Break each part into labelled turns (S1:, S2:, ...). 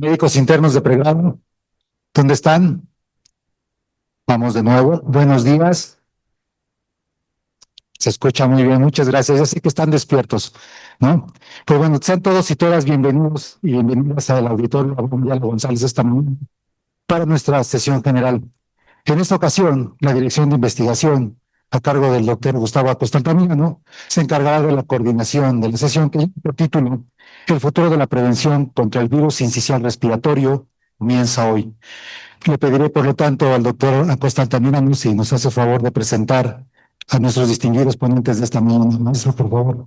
S1: Médicos internos de pregrado, ¿dónde están? Vamos de nuevo. Buenos días. Se escucha muy bien, muchas gracias. Ya sé que están despiertos, ¿no? Pues bueno, sean todos y todas bienvenidos y bienvenidas al auditorio Abón González esta mañana para nuestra sesión general. En esta ocasión, la Dirección de Investigación, a cargo del doctor Gustavo Acosta Altamirano, se encargará de la coordinación de la sesión que lleva por título El futuro de la prevención contra el virus sincicial respiratorio comienza hoy. Le pediré, por lo tanto, al doctor Acosta Altamirano si nos hace favor de presentar a nuestros distinguidos ponentes de esta mañana. Maestro, por favor.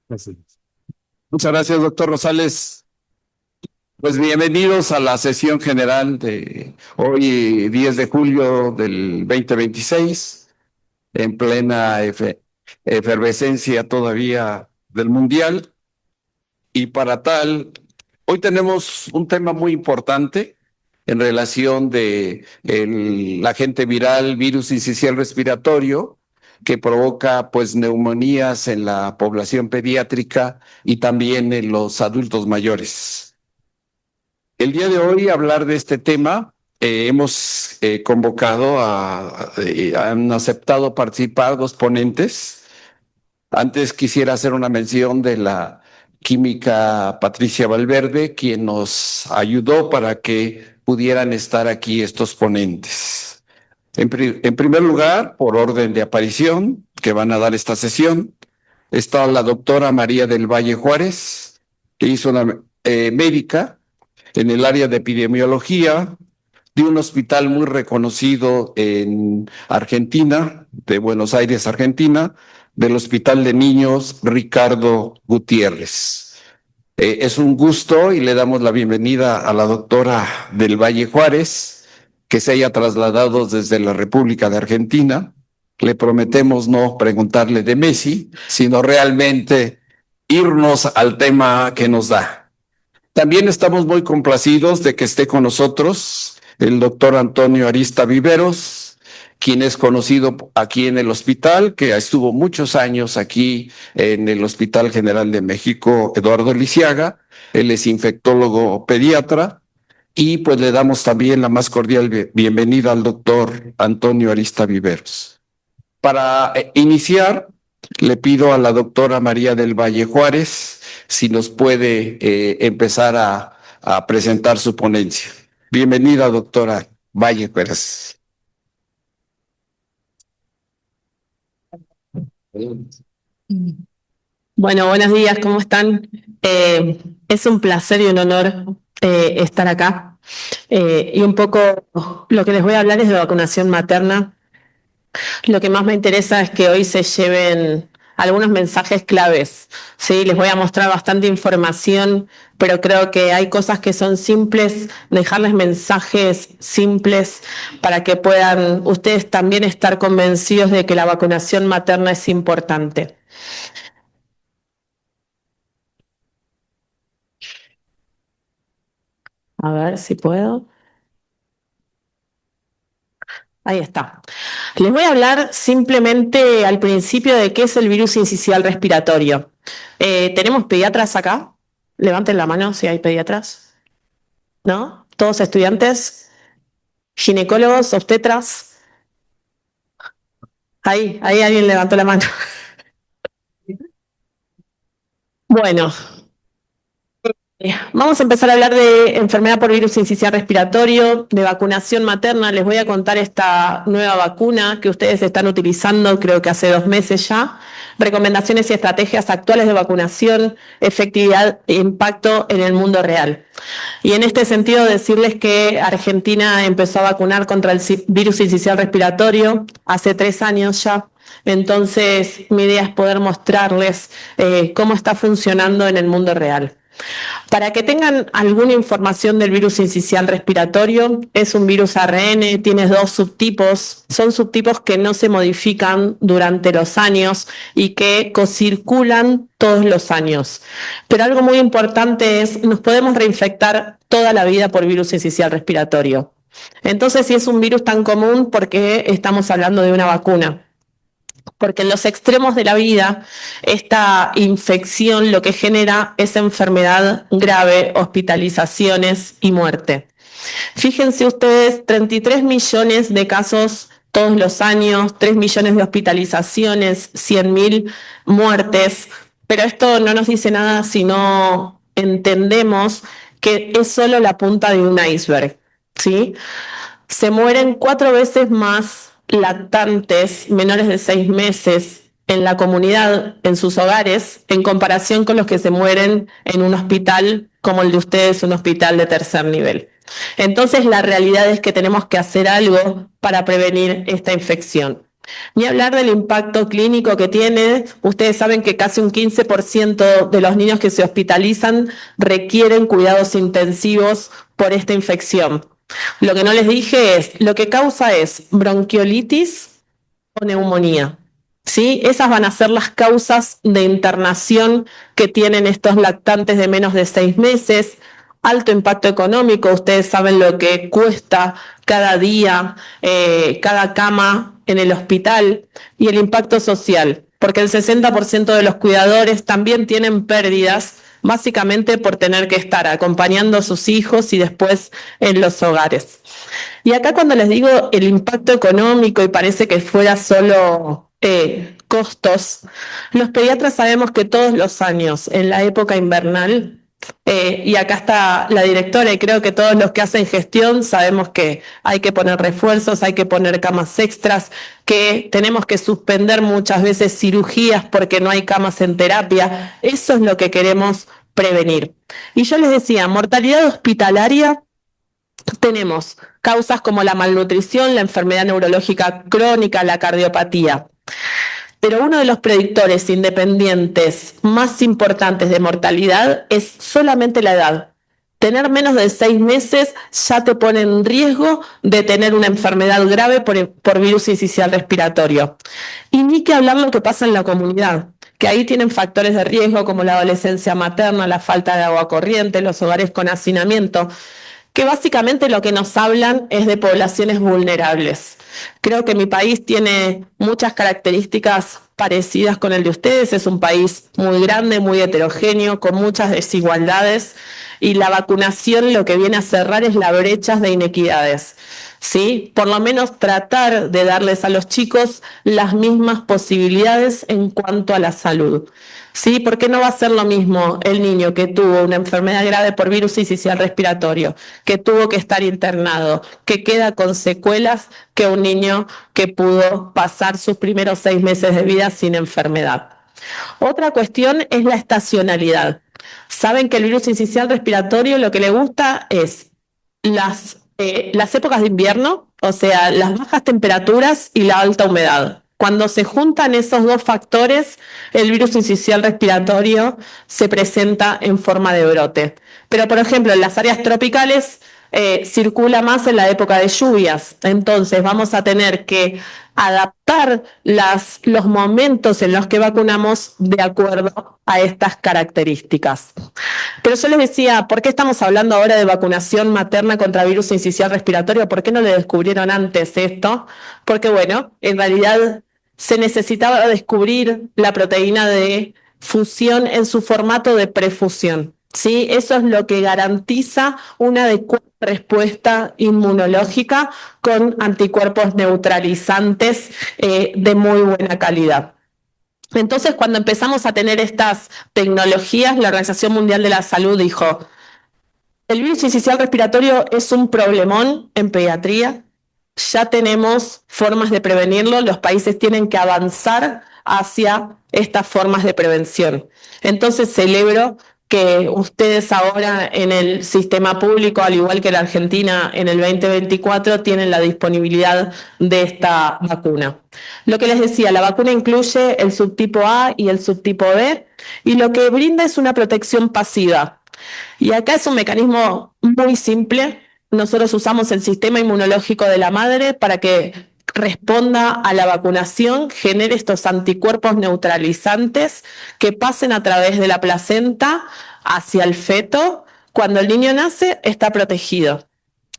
S1: Gracias.
S2: Muchas gracias, doctor Rosales. Pues bienvenidos a la sesión general de hoy, 10 de julio del 2026, en plena efervescencia todavía del Mundial. Y para tal, hoy tenemos un tema muy importante en relación de el agente viral virus sincicial respiratorio que provoca pues neumonías en la población pediátrica y también en los adultos mayores. El día de hoy hablar de este tema, hemos convocado han aceptado participar dos ponentes. Antes quisiera hacer una mención de la química Patricia Valverde, quien nos ayudó para que pudieran estar aquí estos ponentes. En primer lugar, por orden de aparición, que van a dar esta sesión, está la doctora María del Valle Juárez, que hizo una médica en el área de epidemiología de un hospital muy reconocido en Argentina, de Buenos Aires, Argentina, del Hospital de Niños Ricardo Gutiérrez. Es un gusto y le damos la bienvenida a la doctora del Valle Juárez, que se haya trasladado desde la República de Argentina. Le prometemos no preguntarle de Messi, sino realmente irnos al tema que nos da. También estamos muy complacidos de que esté con nosotros el doctor Antonio Arista Viveros, quien es conocido aquí en el hospital, que estuvo muchos años aquí en el Hospital General de México, Eduardo Lisiaga. Él es infectólogo pediatra y pues le damos también la más cordial bienvenida al doctor Antonio Arista Viveros. Para iniciar, le pido a la doctora María del Valle Juárez si nos puede empezar a presentar su ponencia. Bienvenida, doctora Valle Juárez.
S3: Bueno, buenos días, ¿cómo están? Es un placer y un honor estar acá. Y un poco lo que les voy a hablar es de vacunación materna. Lo que más me interesa es que hoy se lleven algunos mensajes claves. Sí, les voy a mostrar bastante información, pero creo que hay cosas que son simples, dejarles mensajes simples para que puedan ustedes también estar convencidos de que la vacunación materna es importante. A ver si puedo. Ahí está. Les voy a hablar simplemente al principio de qué es el virus sincicial respiratorio. ¿Tenemos pediatras acá? Levanten la mano si hay pediatras. ¿No? ¿Todos estudiantes? ¿Ginecólogos? ¿Obstetras? Ahí alguien levantó la mano. Bueno. Vamos a empezar a hablar de enfermedad por virus sincicial respiratorio, de vacunación materna. Les voy a contar esta nueva vacuna que ustedes están utilizando, creo que hace 2 meses ya. Recomendaciones y estrategias actuales de vacunación, efectividad e impacto en el mundo real. Y en este sentido decirles que Argentina empezó a vacunar contra el virus sincicial respiratorio hace 3 años ya. Entonces mi idea es poder mostrarles cómo está funcionando en el mundo real. Para que tengan alguna información del virus sincicial respiratorio, es un virus ARN, tiene 2 subtipos, son subtipos que no se modifican durante los años y que cocirculan todos los años. Pero algo muy importante es, nos podemos reinfectar toda la vida por virus sincicial respiratorio. Entonces, si es un virus tan común, ¿por qué estamos hablando de una vacuna? porque en los extremos de la vida, esta infección lo que genera es enfermedad grave, hospitalizaciones y muerte. Fíjense ustedes, 33 millones de casos todos los años, 3 millones de hospitalizaciones, 100.000 muertes, pero esto no nos dice nada si no entendemos que es solo la punta de un iceberg, ¿sí? Se mueren 4 veces más lactantes menores de 6 meses en la comunidad, en sus hogares, en comparación con los que se mueren en un hospital como el de ustedes, un hospital de tercer nivel. Entonces, la realidad es que tenemos que hacer algo para prevenir esta infección. Ni hablar del impacto clínico que tiene. Ustedes saben que casi un 15% de los niños que se hospitalizan requieren cuidados intensivos por esta infección. Lo que no les dije es, lo que causa es bronquiolitis o neumonía. ¿Sí? Esas van a ser las causas de internación que tienen estos lactantes de menos de 6 meses. Alto impacto económico, ustedes saben lo que cuesta cada día, cada cama en el hospital, y el impacto social, porque el 60% de los cuidadores también tienen pérdidas, básicamente por tener que estar acompañando a sus hijos y después en los hogares. Y acá cuando les digo el impacto económico y parece que fuera solo costos, los pediatras sabemos que todos los años en la época invernal, y acá está la directora y creo que todos los que hacen gestión sabemos que hay que poner refuerzos, hay que poner camas extras, que tenemos que suspender muchas veces cirugías porque no hay camas en terapia. Eso es lo que queremos prevenir. Y yo les decía, mortalidad hospitalaria, tenemos causas como la malnutrición, la enfermedad neurológica crónica, la cardiopatía. Pero uno de los predictores independientes más importantes de mortalidad es solamente la edad. Tener menos de 6 meses ya te pone en riesgo de tener una enfermedad grave por virus sincicial respiratorio. Y ni que hablar lo que pasa en la comunidad, que ahí tienen factores de riesgo como la adolescencia materna, la falta de agua corriente, los hogares con hacinamiento, que básicamente lo que nos hablan es de poblaciones vulnerables. Creo que mi país tiene muchas características parecidas con el de ustedes. Es un país muy grande, muy heterogéneo, con muchas desigualdades, y la vacunación lo que viene a cerrar es las brechas de inequidades. ¿Sí? Por lo menos tratar de darles a los chicos las mismas posibilidades en cuanto a la salud. ¿Sí? Porque no va a ser lo mismo el niño que tuvo una enfermedad grave por virus sincicial respiratorio, que tuvo que estar internado, que queda con secuelas, que un niño que pudo pasar sus primeros 6 meses de vida sin enfermedad. Otra cuestión es la estacionalidad. Saben que el virus sincicial respiratorio lo que le gusta es las épocas de invierno, o sea, las bajas temperaturas y la alta humedad. Cuando se juntan esos dos factores, el virus sincicial respiratorio se presenta en forma de brote. Pero, por ejemplo, en las áreas tropicales circula más en la época de lluvias. Entonces, vamos a tener que adaptar los momentos en los que vacunamos de acuerdo a estas características. Pero yo les decía, ¿por qué estamos hablando ahora de vacunación materna contra virus sincicial respiratorio? ¿Por qué no le descubrieron antes esto? Porque, bueno, en realidad se necesitaba descubrir la proteína de fusión en su formato de prefusión. ¿Sí? Eso es lo que garantiza una adecuada respuesta inmunológica con anticuerpos neutralizantes de muy buena calidad. Entonces, cuando empezamos a tener estas tecnologías, la Organización Mundial de la Salud dijo, el virus sincicial respiratorio es un problemón en pediatría, ya tenemos formas de prevenirlo, los países tienen que avanzar hacia estas formas de prevención. Entonces, celebro que ustedes ahora en el sistema público, al igual que la Argentina en el 2024, tienen la disponibilidad de esta vacuna. Lo que les decía, la vacuna incluye el subtipo A y el subtipo B, y lo que brinda es una protección pasiva. Y acá es un mecanismo muy simple. Nosotros usamos el sistema inmunológico de la madre para que responda a la vacunación, genere estos anticuerpos neutralizantes que pasen a través de la placenta hacia el feto. Cuando el niño nace, está protegido.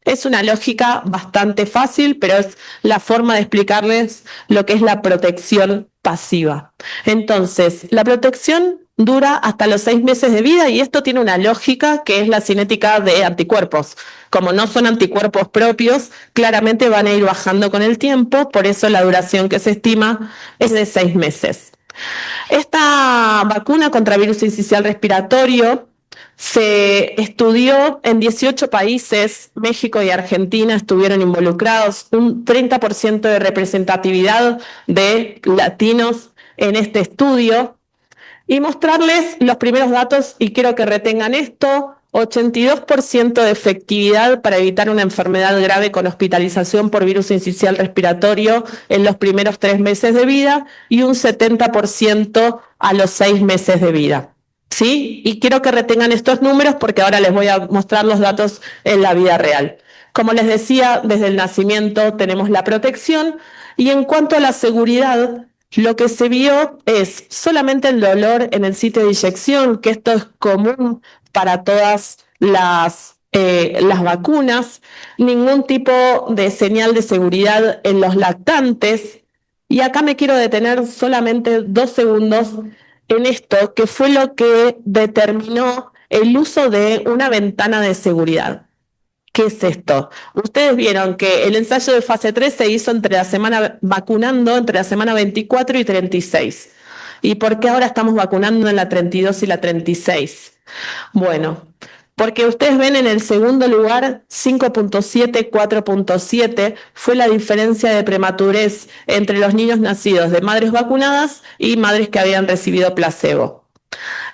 S3: Es una lógica bastante fácil, pero es la forma de explicarles lo que es la protección pasiva. Entonces, la protección dura hasta los 6 meses de vida y esto tiene una lógica que es la cinética de anticuerpos. Como no son anticuerpos propios, claramente van a ir bajando con el tiempo, por eso la duración que se estima es de 6 meses. Esta vacuna contra virus sincicial respiratorio se estudió en 18 países, México y Argentina estuvieron involucrados, un 30% de representatividad de latinos en este estudio. Y mostrarles los primeros datos, y quiero que retengan esto: 82% de efectividad para evitar una enfermedad grave con hospitalización por virus sincicial respiratorio en los primeros 3 meses de vida y un 70% a los 6 meses de vida. ¿Sí? Y quiero que retengan estos números porque ahora les voy a mostrar los datos en la vida real. Como les decía, desde el nacimiento tenemos la protección y en cuanto a la seguridad, lo que se vio es solamente el dolor en el sitio de inyección, que esto es común para todas las vacunas, ningún tipo de señal de seguridad en los lactantes. Y acá me quiero detener solamente 2 segundos en esto, que fue lo que determinó el uso de una ventana de seguridad. ¿Qué es esto? Ustedes vieron que el ensayo de fase 3 se hizo vacunando entre la semana 24 y 36. ¿Y por qué ahora estamos vacunando en la 32 y la 36? Bueno, porque ustedes ven en el segundo lugar 5.7, 4.7 fue la diferencia de prematurez entre los niños nacidos de madres vacunadas y madres que habían recibido placebo.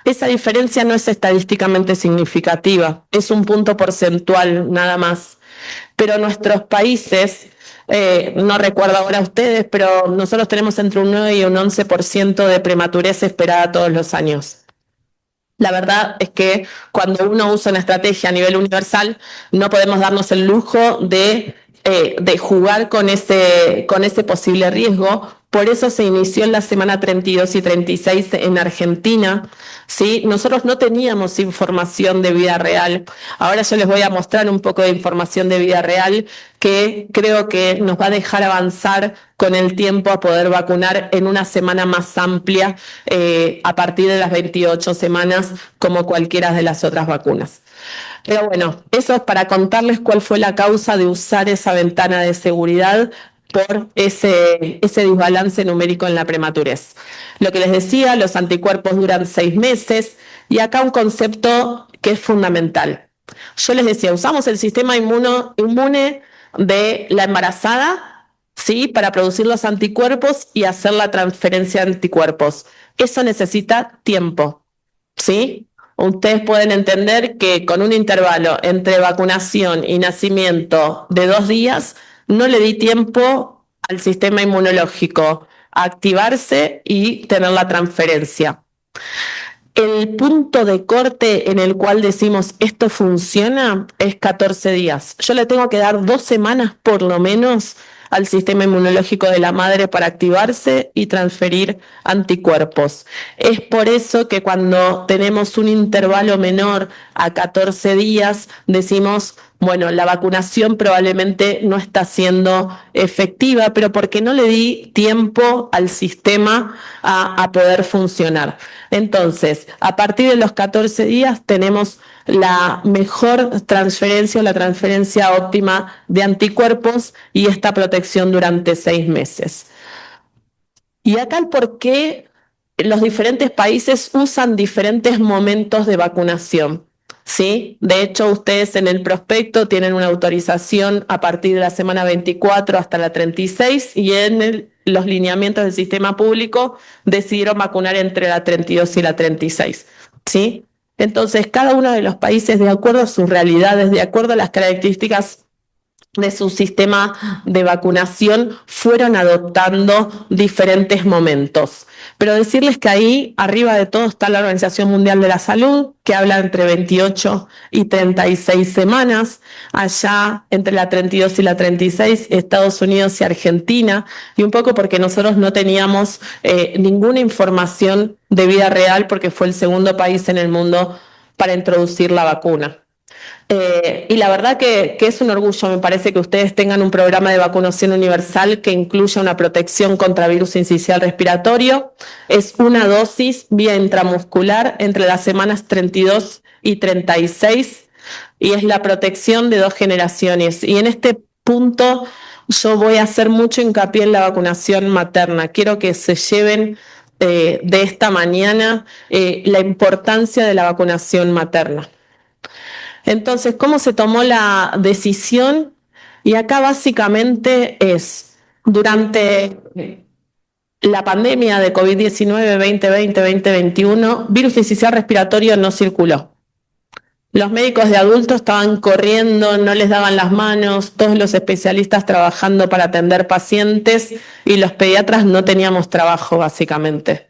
S3: Esa diferencia no es estadísticamente significativa, es un punto porcentual nada más. Pero nuestros países, no recuerdo ahora ustedes, pero nosotros tenemos entre un 9 y un 11% de prematurez esperada todos los años. La verdad es que cuando uno usa una estrategia a nivel universal, no podemos darnos el lujo de jugar con ese posible riesgo. Por eso se inició en la semana 32 y 36 en Argentina, ¿sí? Nosotros no teníamos información de vida real. Ahora yo les voy a mostrar un poco de información de vida real que creo que nos va a dejar avanzar con el tiempo a poder vacunar en una semana más amplia a partir de las 28 semanas como cualquiera de las otras vacunas. Pero bueno, eso es para contarles cuál fue la causa de usar esa ventana de seguridad por ese desbalance numérico en la prematurez. Lo que les decía, los anticuerpos duran 6 meses y acá un concepto que es fundamental. Yo les decía, usamos el sistema inmune de la embarazada, ¿sí?, para producir los anticuerpos y hacer la transferencia de anticuerpos. Eso necesita tiempo, ¿sí? Ustedes pueden entender que con un intervalo entre vacunación y nacimiento de 2 días, no le di tiempo al sistema inmunológico a activarse y tener la transferencia. El punto de corte en el cual decimos esto funciona es 14 días. Yo le tengo que dar 2 semanas por lo menos al sistema inmunológico de la madre para activarse y transferir anticuerpos. Es por eso que cuando tenemos un intervalo menor a 14 días decimos, bueno, la vacunación probablemente no está siendo efectiva, pero porque no le di tiempo al sistema a poder funcionar. Entonces, a partir de los 14 días tenemos la mejor transferencia o la transferencia óptima de anticuerpos y esta protección durante 6 meses. Y acá el por qué los diferentes países usan diferentes momentos de vacunación. ¿Sí? De hecho, ustedes en el prospecto tienen una autorización a partir de la semana 24 hasta la 36 y en los lineamientos del sistema público decidieron vacunar entre la 32 y la 36. ¿Sí? Entonces, cada uno de los países, de acuerdo a sus realidades, de acuerdo a las características de su sistema de vacunación, fueron adoptando diferentes momentos. Pero decirles que ahí, arriba de todo, está la Organización Mundial de la Salud, que habla entre 28 y 36 semanas. Allá, entre la 32 y la 36, Estados Unidos y Argentina. Y un poco porque nosotros no teníamos ninguna información de vida real, porque fue el segundo país en el mundo para introducir la vacuna. Y la verdad que es un orgullo, me parece, que ustedes tengan un programa de vacunación universal que incluya una protección contra virus sincicial respiratorio. Es una dosis vía intramuscular entre las semanas 32 y 36 y es la protección de 2 generaciones. Y en este punto yo voy a hacer mucho hincapié en la vacunación materna. Quiero que se lleven de esta mañana la importancia de la vacunación materna. Entonces, ¿cómo se tomó la decisión? Y acá básicamente es, durante la pandemia de COVID-19 2020-2021, virus sincicial respiratorio no circuló. Los médicos de adultos estaban corriendo, no les daban las manos, todos los especialistas trabajando para atender pacientes y los pediatras no teníamos trabajo básicamente,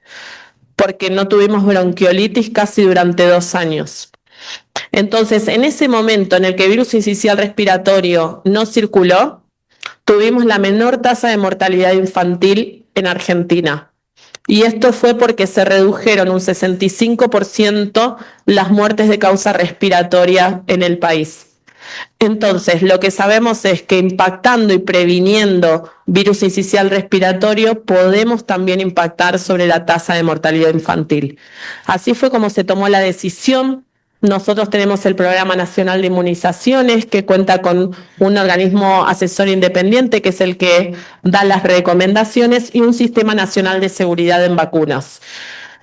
S3: porque no tuvimos bronquiolitis casi durante 2 años. Entonces, en ese momento en el que el virus sincicial respiratorio no circuló, tuvimos la menor tasa de mortalidad infantil en Argentina. Y esto fue porque se redujeron un 65% las muertes de causa respiratoria en el país. Entonces, lo que sabemos es que impactando y previniendo virus sincicial respiratorio, podemos también impactar sobre la tasa de mortalidad infantil. Así fue como se tomó la decisión. Nosotros tenemos el Programa Nacional de Inmunizaciones, que cuenta con un organismo asesor independiente, que es el que da las recomendaciones, y un Sistema Nacional de Seguridad en Vacunas.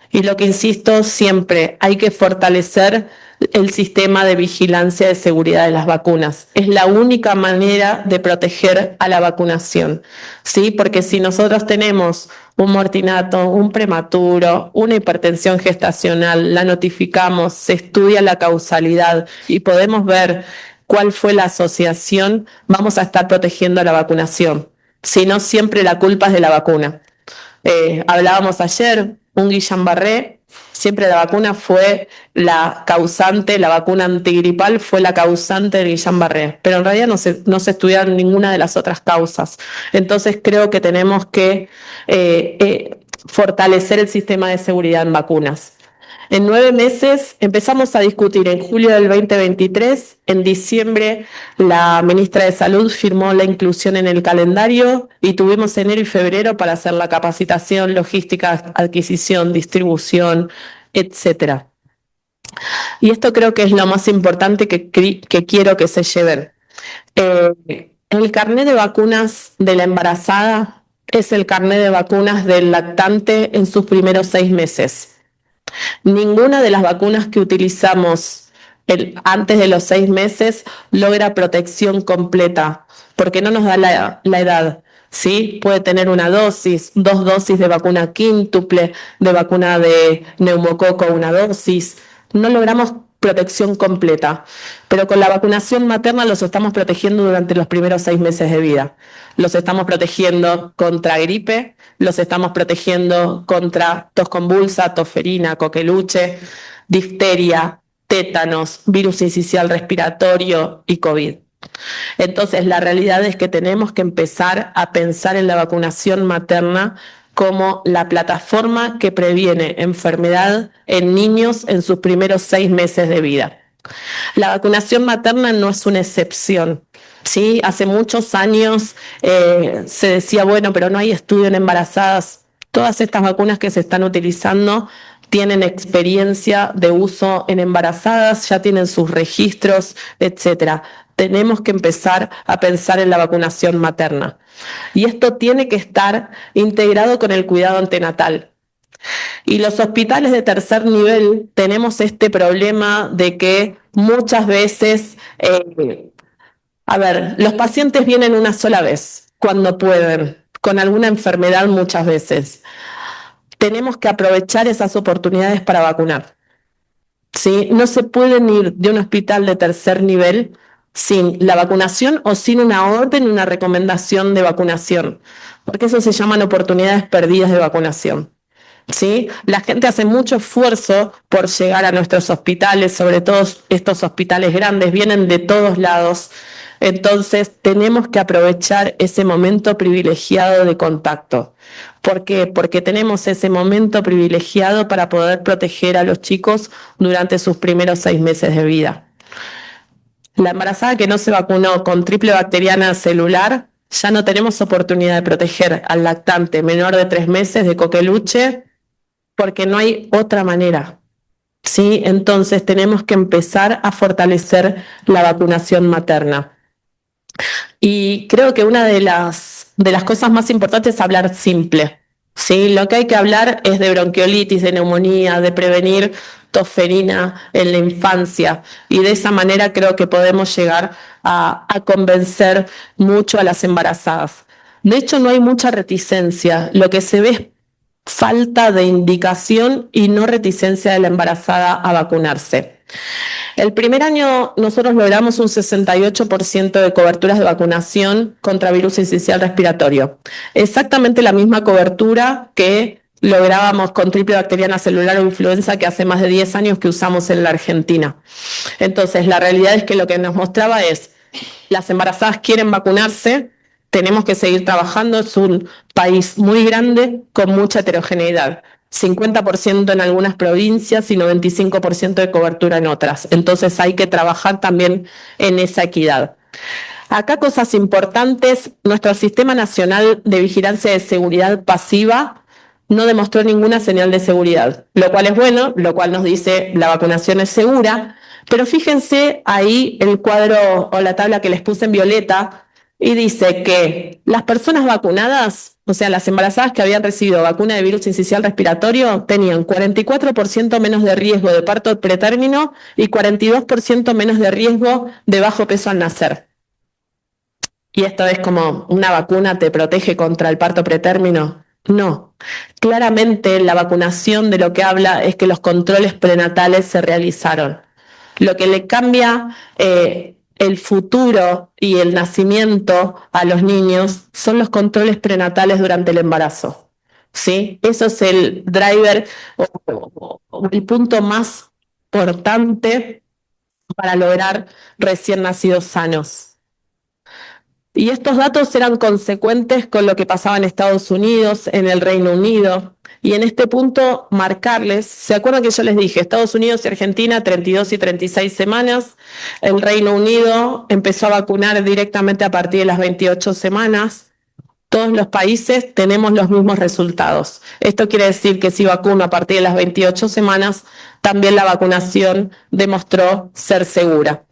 S3: Y lo que insisto siempre, hay que fortalecer el sistema de vigilancia de seguridad de las vacunas. Es la única manera de proteger a la vacunación, ¿sí? Porque si nosotros tenemos un mortinato, un prematuro, una hipertensión gestacional, la notificamos, se estudia la causalidad y podemos ver cuál fue la asociación, vamos a estar protegiendo a la vacunación. Si no, siempre la culpa es de la vacuna. Hablábamos ayer, un Guillain-Barré, siempre la vacuna fue la causante, la vacuna antigripal fue la causante del Guillain-Barré, pero en realidad no se estudiaron ninguna de las otras causas. Entonces creo que tenemos que fortalecer el sistema de seguridad en vacunas. En 9 meses empezamos a discutir en julio del 2023, en diciembre la ministra de Salud firmó la inclusión en el calendario y tuvimos enero y febrero para hacer la capacitación, logística, adquisición, distribución, etcétera. Y esto creo que es lo más importante que quiero que se lleven. El carnet de vacunas de la embarazada es el carnet de vacunas del lactante en sus primeros 6 meses. Ninguna de las vacunas que utilizamos antes de los 6 meses logra protección completa, porque no nos da la edad, ¿sí? Puede tener una dosis, 2 dosis de vacuna quíntuple, de vacuna de neumococo, una dosis. No logramos protección completa, pero con la vacunación materna los estamos protegiendo durante los primeros 6 meses de vida. Los estamos protegiendo contra gripe, los estamos protegiendo contra tos convulsa, tosferina, coqueluche, difteria, tétanos, virus sincicial respiratorio y COVID. Entonces, la realidad es que tenemos que empezar a pensar en la vacunación materna como la plataforma que previene enfermedad en niños en sus primeros 6 meses de vida. La vacunación materna no es una excepción, ¿sí? Hace muchos años se decía, bueno, pero no hay estudio en embarazadas. Todas estas vacunas que se están utilizando tienen experiencia de uso en embarazadas, ya tienen sus registros, etcétera. Tenemos que empezar a pensar en la vacunación materna. Y esto tiene que estar integrado con el cuidado antenatal. Y los hospitales de tercer nivel tenemos este problema de que muchas veces, los pacientes vienen una sola vez, cuando pueden, con alguna enfermedad muchas veces. Tenemos que aprovechar esas oportunidades para vacunar, ¿sí? No se pueden ir de un hospital de tercer nivel sin la vacunación o sin una orden y una recomendación de vacunación, porque eso se llaman oportunidades perdidas de vacunación, ¿sí? La gente hace mucho esfuerzo por llegar a nuestros hospitales, sobre todo estos hospitales grandes, vienen de todos lados. Entonces tenemos que aprovechar ese momento privilegiado de contacto. ¿Por qué? Porque tenemos ese momento privilegiado para poder proteger a los chicos durante sus primeros 6 meses de vida. La embarazada que no se vacunó con triple bacteriana celular, ya no tenemos oportunidad de proteger al lactante menor de 3 meses de coqueluche porque no hay otra manera. ¿Sí? Entonces tenemos que empezar a fortalecer la vacunación materna. Y creo que una de las cosas más importantes es hablar simple. ¿Sí? Lo que hay que hablar es de bronquiolitis, de neumonía, de prevenir tosferina en la infancia. Y de esa manera creo que podemos llegar a convencer mucho a las embarazadas. De hecho, no hay mucha reticencia. Lo que se ve es falta de indicación y no reticencia de la embarazada a vacunarse. El primer año nosotros logramos un 68% de coberturas de vacunación contra virus sincicial respiratorio. Exactamente la misma cobertura que lográbamos con triple bacteriana celular o influenza que hace más de 10 años que usamos en la Argentina. Entonces, la realidad es que lo que nos mostraba es, las embarazadas quieren vacunarse, tenemos que seguir trabajando, es un país muy grande con mucha heterogeneidad. 50% en algunas provincias y 95% de cobertura en otras. Entonces hay que trabajar también en esa equidad. Acá cosas importantes, nuestro Sistema Nacional de Vigilancia de Seguridad Pasiva no demostró ninguna señal de seguridad, lo cual es bueno, lo cual nos dice la vacunación es segura, pero fíjense ahí el cuadro o la tabla que les puse en violeta y dice que las personas vacunadas, o sea, las embarazadas que habían recibido vacuna de virus sincicial respiratorio, tenían 44% menos de riesgo de parto pretérmino y 42% menos de riesgo de bajo peso al nacer. Y esto es como una vacuna te protege contra el parto pretérmino. No, claramente la vacunación de lo que habla es que los controles prenatales se realizaron. Lo que le cambia el futuro y el nacimiento a los niños son los controles prenatales durante el embarazo. ¿Sí? Eso es el driver o el punto más importante para lograr recién nacidos sanos. Y estos datos eran consecuentes con lo que pasaba en Estados Unidos, en el Reino Unido. Y en este punto marcarles, ¿se acuerdan que yo les dije? Estados Unidos y Argentina, 32 y 36 semanas. El Reino Unido empezó a vacunar directamente a partir de las 28 semanas. Todos los países tenemos los mismos resultados. Esto quiere decir que si vacuno a partir de las 28 semanas, también la vacunación demostró ser segura.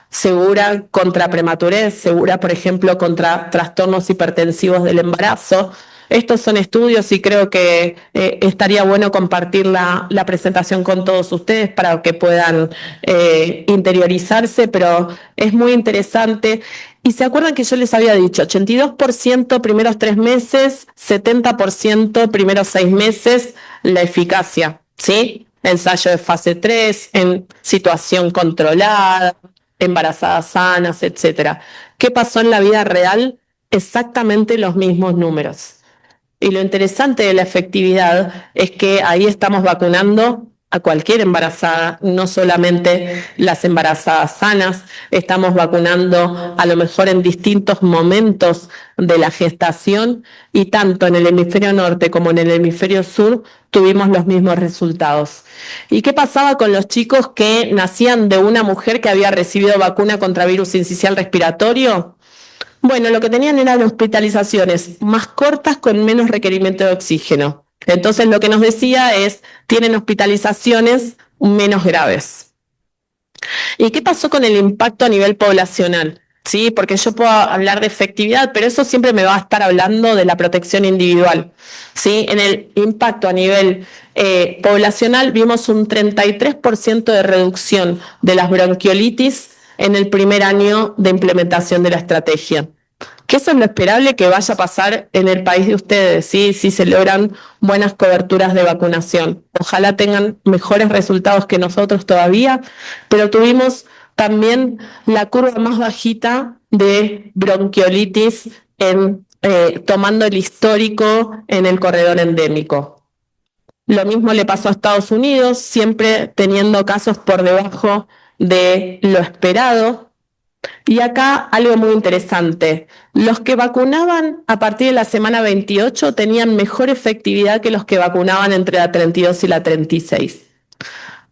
S3: Segura contra prematurez, segura, por ejemplo, contra trastornos hipertensivos del embarazo. Estos son estudios y creo que estaría bueno compartir la presentación con todos ustedes para que puedan interiorizarse, pero es muy interesante. Y se acuerdan que yo les había dicho, 82% primeros 3 meses, 70% primeros 6 meses, la eficacia, ¿sí? Ensayo de fase 3, en situación controlada, embarazadas sanas, etcétera. ¿Qué pasó en la vida real? Exactamente los mismos números. Y lo interesante de la efectividad es que ahí estamos vacunando a cualquier embarazada, no solamente las embarazadas sanas, estamos vacunando a lo mejor en distintos momentos de la gestación y tanto en el hemisferio norte como en el hemisferio sur tuvimos los mismos resultados. ¿Y qué pasaba con los chicos que nacían de una mujer que había recibido vacuna contra virus sincicial respiratorio? Bueno, lo que tenían eran hospitalizaciones más cortas con menos requerimiento de oxígeno. Entonces lo que nos decía es, tienen hospitalizaciones menos graves. ¿Y qué pasó con el impacto a nivel poblacional? Sí, porque yo puedo hablar de efectividad, pero eso siempre me va a estar hablando de la protección individual. ¿Sí? En el impacto a nivel poblacional vimos un 33% de reducción de las bronquiolitis en el primer año de implementación de la estrategia. Que eso es lo esperable que vaya a pasar en el país de ustedes, ¿sí? Si se logran buenas coberturas de vacunación. Ojalá tengan mejores resultados que nosotros todavía, pero tuvimos también la curva más bajita de bronquiolitis tomando el histórico en el corredor endémico. Lo mismo le pasó a Estados Unidos, siempre teniendo casos por debajo de lo esperado. Y acá algo muy interesante, los que vacunaban a partir de la semana 28 tenían mejor efectividad que los que vacunaban entre la 32 y la 36.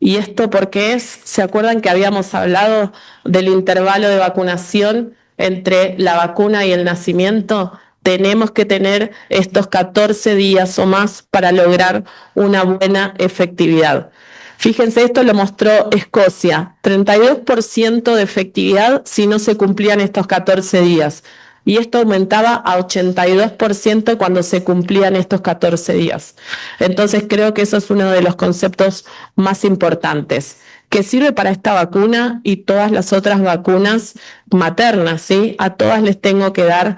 S3: ¿Y esto por qué es? ¿Se acuerdan que habíamos hablado del intervalo de vacunación entre la vacuna y el nacimiento? Tenemos que tener estos 14 días o más para lograr una buena efectividad. Fíjense, esto lo mostró Escocia, 32% de efectividad si no se cumplían estos 14 días. Y esto aumentaba a 82% cuando se cumplían estos 14 días. Entonces creo que eso es uno de los conceptos más importantes, que sirve para esta vacuna y todas las otras vacunas maternas, ¿sí? A todas les tengo que dar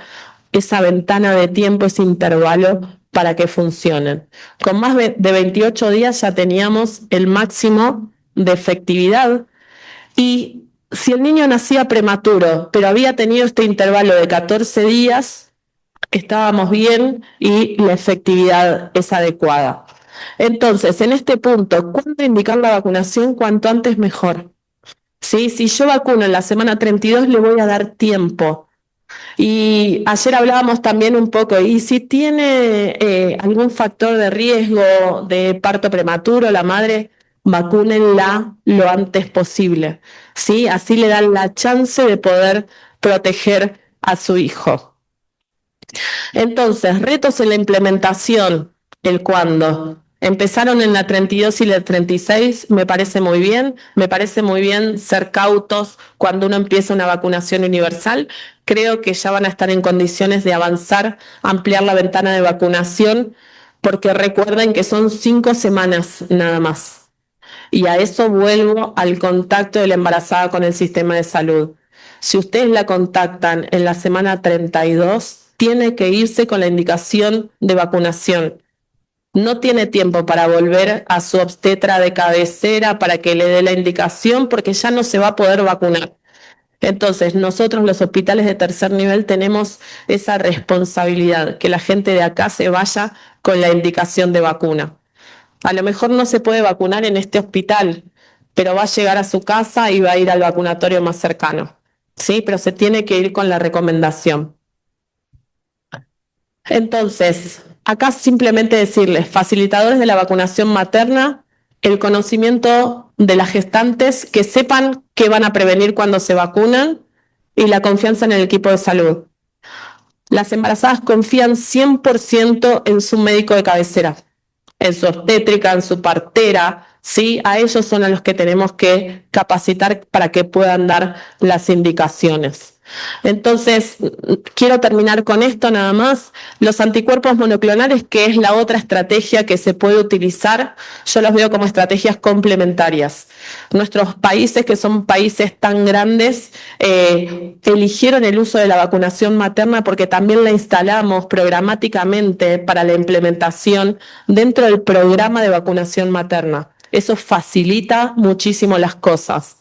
S3: esa ventana de tiempo, ese intervalo para que funcionen. Con más de 28 días ya teníamos el máximo de efectividad y si el niño nacía prematuro, pero había tenido este intervalo de 14 días, estábamos bien y la efectividad es adecuada. Entonces, en este punto, ¿cuándo indicar la vacunación? Cuanto antes mejor. ¿Sí? Si yo vacuno en la semana 32, le voy a dar tiempo. Y ayer hablábamos también un poco, y si tiene algún factor de riesgo de parto prematuro, la madre, vacúnenla lo antes posible, ¿sí? Así le dan la chance de poder proteger a su hijo. Entonces, retos en la implementación, el cuándo. Empezaron en la 32 y la 36, me parece muy bien ser cautos cuando uno empieza una vacunación universal. Creo que ya van a estar en condiciones de avanzar, ampliar la ventana de vacunación, porque recuerden que son 5 semanas nada más. Y a eso vuelvo al contacto de la embarazada con el sistema de salud. Si ustedes la contactan en la semana 32, tiene que irse con la indicación de vacunación. No tiene tiempo para volver a su obstetra de cabecera para que le dé la indicación porque ya no se va a poder vacunar. Entonces, nosotros los hospitales de tercer nivel tenemos esa responsabilidad, que la gente de acá se vaya con la indicación de vacuna. A lo mejor no se puede vacunar en este hospital, pero va a llegar a su casa y va a ir al vacunatorio más cercano. Sí, pero se tiene que ir con la recomendación. Entonces, acá simplemente decirles, facilitadores de la vacunación materna, el conocimiento de las gestantes, que sepan qué van a prevenir cuando se vacunan y la confianza en el equipo de salud. Las embarazadas confían 100% en su médico de cabecera, en su obstétrica, en su partera, ¿sí? A ellos son a los que tenemos que capacitar para que puedan dar las indicaciones. Entonces, quiero terminar con esto nada más. Los anticuerpos monoclonales, que es la otra estrategia que se puede utilizar, yo los veo como estrategias complementarias. Nuestros países, que son países tan grandes, eligieron el uso de la vacunación materna porque también la instalamos programáticamente para la implementación dentro del programa de vacunación materna. Eso facilita muchísimo las cosas.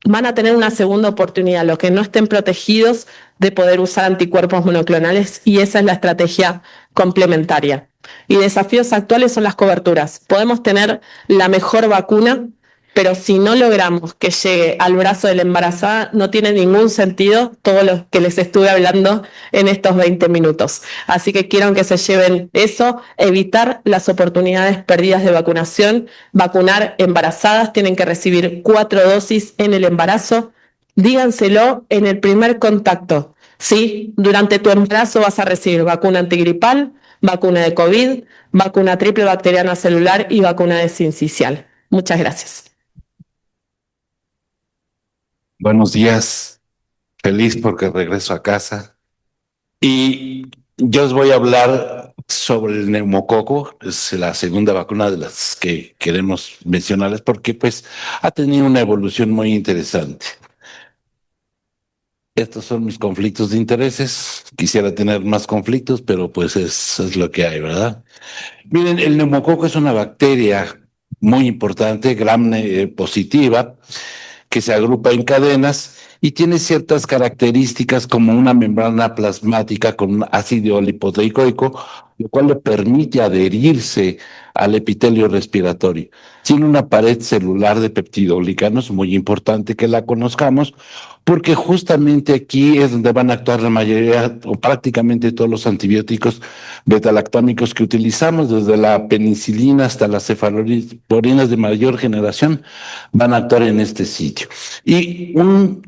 S3: Van a tener una segunda oportunidad, los que no estén protegidos, de poder usar anticuerpos monoclonales, y esa es la estrategia complementaria. Y desafíos actuales son las coberturas. Podemos tener la mejor vacuna, pero si no logramos que llegue al brazo de la embarazada, no tiene ningún sentido todo lo que les estuve hablando en estos 20 minutos. Así que quiero que se lleven eso, evitar las oportunidades perdidas de vacunación, vacunar embarazadas, tienen que recibir 4 dosis en el embarazo, díganselo en el primer contacto, ¿sí? Durante tu embarazo vas a recibir vacuna antigripal, vacuna de COVID, vacuna triple bacteriana celular y vacuna de sincicial. Muchas gracias.
S4: Buenos días, feliz porque regreso a casa. Y yo os voy a hablar sobre el neumococo, es la segunda vacuna de las que queremos mencionarles porque pues ha tenido una evolución muy interesante. Estos son mis conflictos de intereses. Quisiera tener más conflictos, pero pues es lo que hay, ¿verdad? Miren, el neumococo es una bacteria muy importante, gram positiva, que se agrupa en cadenas y tiene ciertas características como una membrana plasmática con un ácido lipoteicoico, lo cual le permite adherirse al epitelio respiratorio. Tiene una pared celular de peptidoglicanos, muy importante que la conozcamos, porque justamente aquí es donde van a actuar la mayoría o prácticamente todos los antibióticos betalactámicos que utilizamos, desde la penicilina hasta las cefalorinas de mayor generación, van a actuar en este sitio. Y un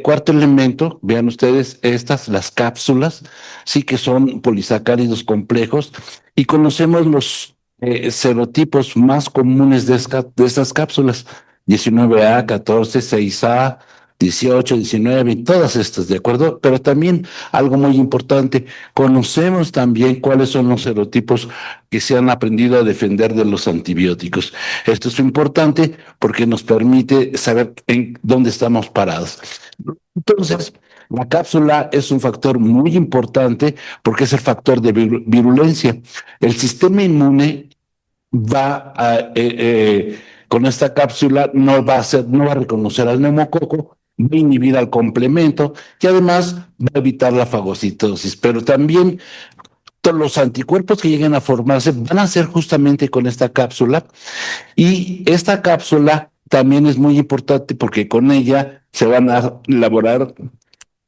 S4: cuarto elemento, vean ustedes, las cápsulas, sí que son polisacáridos complejos, y conocemos los serotipos más comunes de estas cápsulas: 19A, 14, 6A, 18, 19, y todas estas, ¿de acuerdo? Pero también algo muy importante, conocemos también cuáles son los serotipos que se han aprendido a defender de los antibióticos. Esto es importante porque nos permite saber en dónde estamos parados. Entonces, la cápsula es un factor muy importante porque es el factor de virulencia. El sistema inmune va a, con esta cápsula no va a reconocer al neumococo, va a inhibir al complemento y además va a evitar la fagocitosis, pero también todos los anticuerpos que lleguen a formarse van a ser justamente con esta cápsula, y esta cápsula también es muy importante porque con ella se van a elaborar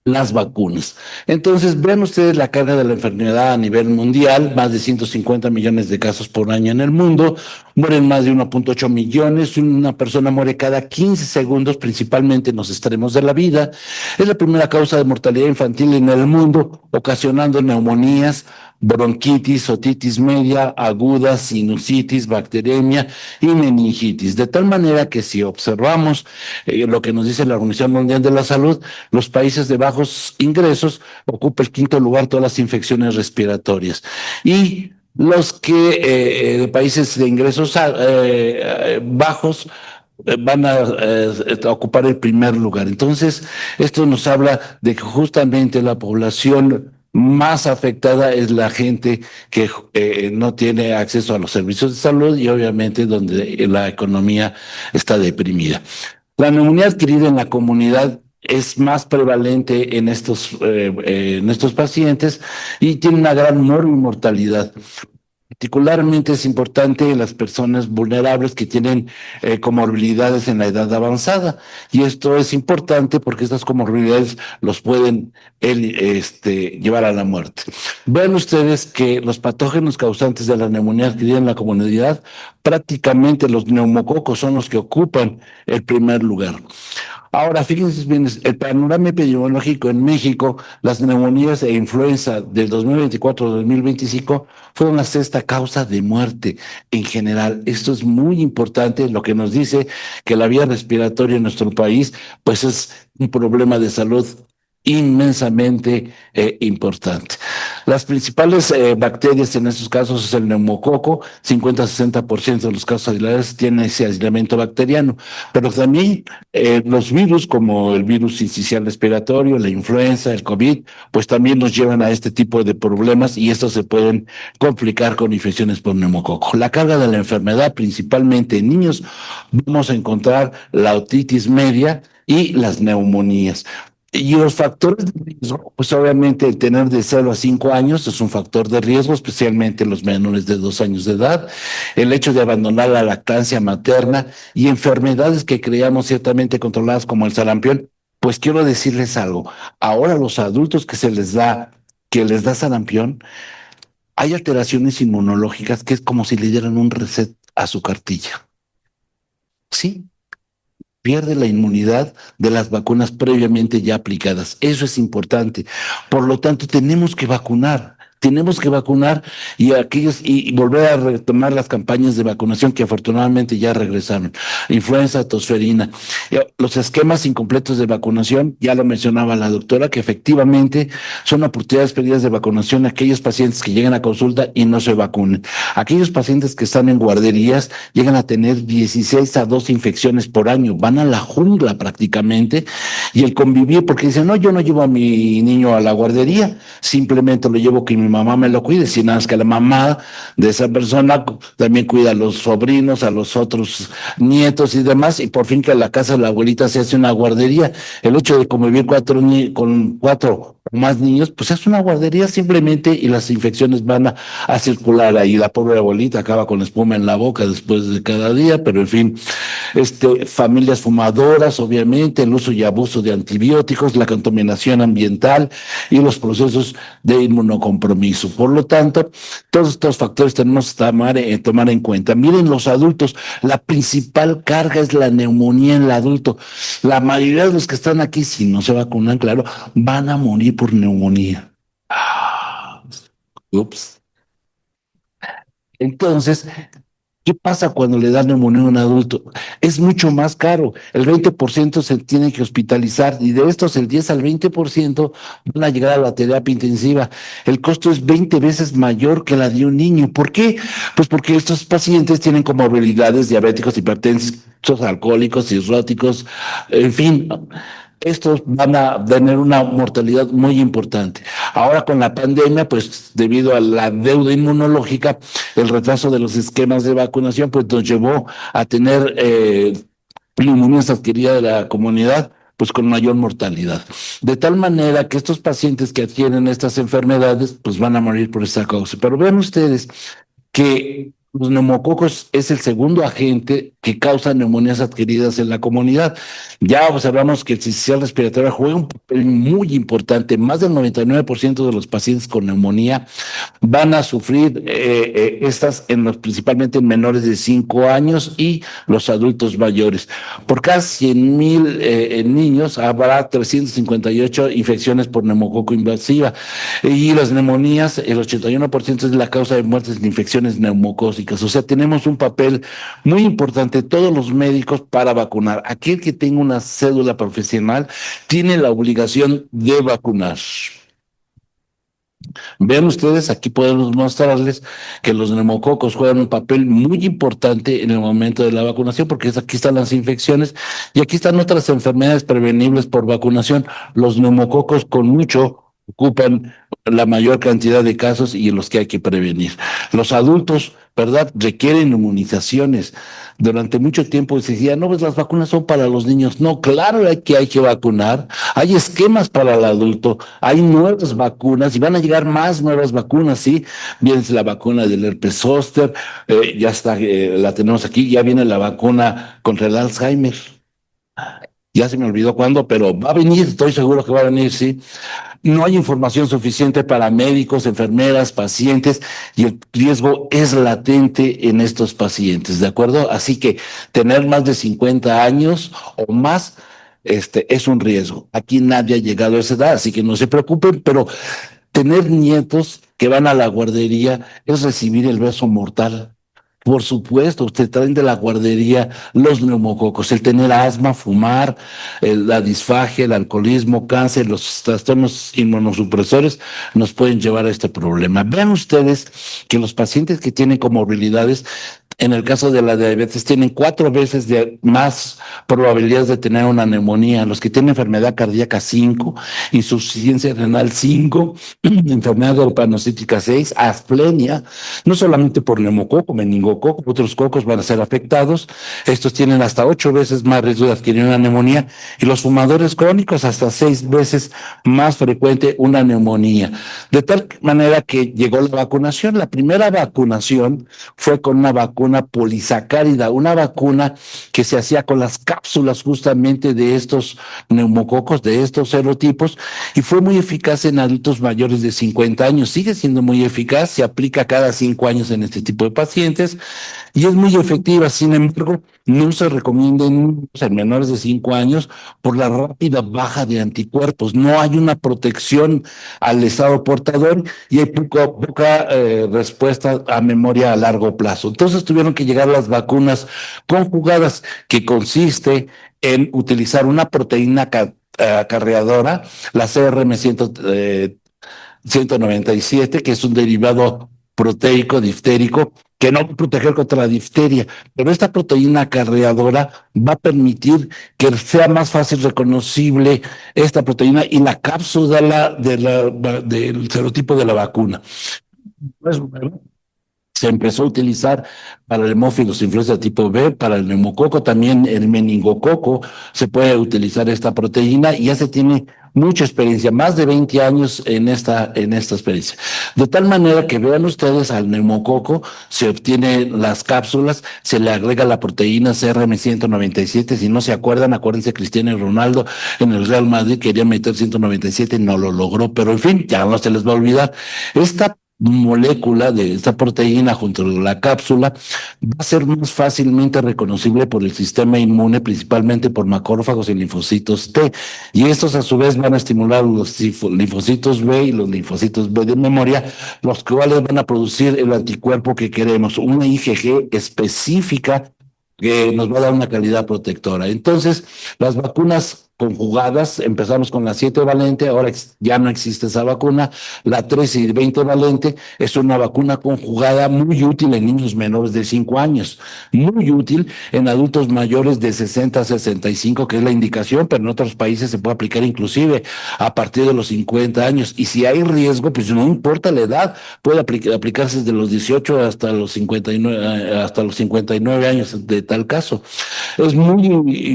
S4: las vacunas. Entonces, vean ustedes la carga de la enfermedad a nivel mundial: más de 150 millones de casos por año en el mundo, mueren más de 1.8 millones, una persona muere cada 15 segundos, principalmente en los extremos de la vida. Es la primera causa de mortalidad infantil en el mundo, ocasionando neumonías, bronquitis, otitis media, aguda, sinusitis, bacteremia y meningitis. De tal manera que si observamos lo que nos dice la Organización Mundial de la Salud, los países de bajos ingresos ocupan el quinto lugar todas las infecciones respiratorias. Y los que de países de ingresos bajos van a ocupar el primer lugar. Entonces, esto nos habla de que justamente la población más afectada es la gente que no tiene acceso a los servicios de salud y obviamente donde la economía está deprimida. La neumonía adquirida en la comunidad es más prevalente en estos pacientes y tiene una gran mortalidad. Particularmente es importante en las personas vulnerables que tienen comorbilidades en la edad avanzada. Y esto es importante porque estas comorbilidades los pueden llevar a la muerte. Vean ustedes que los patógenos causantes de la neumonía adquirida en la comunidad, prácticamente los neumococos son los que ocupan el primer lugar. Ahora, fíjense bien, el panorama epidemiológico en México: las neumonías e influenza del 2024-2025 fueron la sexta causa de muerte en general. Esto es muy importante, lo que nos dice que la vía respiratoria en nuestro país, pues, es un problema de salud inmensamente importante. Las principales bacterias en estos casos es el neumococo. 50-60% de los casos aislados tienen ese aislamiento bacteriano, pero también los virus como el virus sincicial respiratorio, la influenza, el COVID, pues también nos llevan a este tipo de problemas y estos se pueden complicar con infecciones por neumococo. La carga de la enfermedad, principalmente en niños, vamos a encontrar la otitis media y las neumonías. Y los factores de riesgo, pues obviamente el tener de 0 a 5 años es un factor de riesgo, especialmente en los menores de 2 años de edad. El hecho de abandonar la lactancia materna y enfermedades que creíamos ciertamente controladas como el sarampión. Pues quiero decirles algo: ahora los adultos que les da sarampión, hay alteraciones inmunológicas que es como si le dieran un reset a su cartilla. Sí. Pierde la inmunidad de las vacunas previamente ya aplicadas. Eso es importante. Por lo tanto, tenemos que vacunar y volver a retomar las campañas de vacunación que afortunadamente ya regresaron. Influenza, tosferina. Los esquemas incompletos de vacunación, ya lo mencionaba la doctora, que efectivamente son oportunidades perdidas de vacunación a aquellos pacientes que llegan a consulta y no se vacunen. Aquellos pacientes que están en guarderías llegan a tener 16 a 12 infecciones por año, van a la jungla prácticamente, y el convivir, porque dicen: no, yo no llevo a mi niño a la guardería, simplemente lo llevo que mi mamá me lo cuide, sino nada más que la mamá de esa persona también cuida a los sobrinos, a los otros nietos y demás, y por fin que en la casa de la abuelita se hace una guardería. El hecho de convivir con cuatro o más niños, pues es una guardería simplemente y las infecciones van a circular ahí. La pobre abuelita acaba con espuma en la boca después de cada día, pero en fin, familias fumadoras, obviamente, el uso y abuso de antibióticos, la contaminación ambiental y los procesos de inmunocompromiso. Por lo tanto, todos estos factores tenemos que tomar en cuenta. Miren, los adultos, la principal carga es la neumonía en el adulto. La mayoría de los que están aquí, si no se vacunan, claro, van a morir por neumonía. Ups. Entonces, ¿qué pasa cuando le dan neumonía a un adulto? Es mucho más caro. El 20% se tiene que hospitalizar y de estos el 10 al 20% van a llegar a la terapia intensiva. El costo es 20 veces mayor que la de un niño. ¿Por qué? Pues porque estos pacientes tienen comorbilidades diabéticos, hipertensos, alcohólicos, cirróticos, en fin. Estos van a tener una mortalidad muy importante. Ahora con la pandemia, pues debido a la deuda inmunológica, el retraso de los esquemas de vacunación, pues nos llevó a tener neumonías adquiridas de la comunidad, pues con mayor mortalidad. De tal manera que estos pacientes que adquieren estas enfermedades, pues van a morir por esta causa. Pero vean ustedes que los neumococos es el segundo agente que causa neumonías adquiridas en la comunidad. Ya observamos que el sistema respiratorio juega un papel muy importante. Más del 99% de los pacientes con neumonía van a sufrir estas principalmente en menores de 5 años y los adultos mayores. Por cada 100,000 niños habrá 358 infecciones por neumococo invasiva y las neumonías, el 81% es la causa de muertes de infecciones neumocócicas. O sea, tenemos un papel muy importante todos los médicos para vacunar. Aquel que tenga una cédula profesional tiene la obligación de vacunar. Vean ustedes, aquí podemos mostrarles que los neumococos juegan un papel muy importante en el momento de la vacunación, porque aquí están las infecciones y aquí están otras enfermedades prevenibles por vacunación. Los neumococos con mucho ocupan la mayor cantidad de casos y en los que hay que prevenir. Los adultos, ¿verdad?, requieren inmunizaciones. Durante mucho tiempo se decía, no, pues las vacunas son para los niños. No, claro que hay que vacunar. Hay esquemas para el adulto, hay nuevas vacunas y van a llegar más nuevas vacunas, ¿sí? Viene la vacuna del herpes zóster, ya está, la tenemos aquí, ya viene la vacuna contra el Alzheimer. Ya se me olvidó cuándo, pero va a venir, estoy seguro que va a venir, sí. No hay información suficiente para médicos, enfermeras, pacientes y el riesgo es latente en estos pacientes, ¿de acuerdo? Así que tener más de 50 años o más es un riesgo. Aquí nadie ha llegado a esa edad, así que no se preocupen, pero tener nietos que van a la guardería es recibir el beso mortal. Por supuesto, usted traen de la guardería los neumococos, el tener asma, fumar, la disfagia, el alcoholismo, cáncer, los trastornos inmunosupresores nos pueden llevar a este problema. Vean ustedes que los pacientes que tienen comorbilidades, en el caso de la diabetes, tienen 4 veces más probabilidades de tener una neumonía. Los que tienen enfermedad cardíaca 5, insuficiencia renal 5, enfermedad organocítica 6, asplenia, no solamente por neumococo, meningococo, otros cocos van a ser afectados. Estos tienen hasta 8 veces más riesgo de adquirir una neumonía y los fumadores crónicos hasta 6 veces más frecuente una neumonía. De tal manera que llegó la vacunación. La primera vacunación fue con una vacuna polisacárida, una vacuna que se hacía con las cápsulas justamente de estos neumococos, de estos serotipos, y fue muy eficaz en adultos mayores de 50 años. Sigue siendo muy eficaz, se aplica cada 5 años en este tipo de pacientes y es muy efectiva. Sin embargo, no se recomienda en menores de 5 años por la rápida baja de anticuerpos. No hay una protección al estado portador y hay poca respuesta a memoria a largo plazo. Entonces tuvieron que llegar las vacunas conjugadas, que consiste en utilizar una proteína acarreadora, la CRM197, que es un derivado proteico diftérico que no va a proteger contra la difteria, pero esta proteína acarreadora va a permitir que sea más fácil reconocible esta proteína y la cápsula del serotipo de la vacuna. Pues, se empezó a utilizar para el hemófilos influenza tipo B, para el neumococo, también el meningococo, se puede utilizar esta proteína y ya se tiene mucha experiencia, más de 20 años en esta experiencia. De tal manera que vean ustedes al neumococo, se obtienen las cápsulas, se le agrega la proteína CRM197, si no se acuerdan, acuérdense Cristiano Ronaldo en el Real Madrid quería meter 197, no lo logró, pero en fin, ya no se les va a olvidar. Esta molécula de esta proteína junto con la cápsula va a ser más fácilmente reconocible por el sistema inmune, principalmente por macrófagos y linfocitos T. Y estos a su vez van a estimular los linfocitos B y los linfocitos B de memoria, los cuales van a producir el anticuerpo que queremos, una IgG específica que nos va a dar una calidad protectora. Entonces, las vacunas conjugadas, empezamos con la 7 valente, ahora ya no existe esa vacuna, la 13 y 20 valente es una vacuna conjugada muy útil en niños menores de 5 años, muy útil en adultos mayores de 60 a 65, que es la indicación, pero en otros países se puede aplicar inclusive a partir de los 50 años, y si hay riesgo, pues no importa la edad, puede aplicarse desde los 18 hasta los 59 años de tal caso. Es muy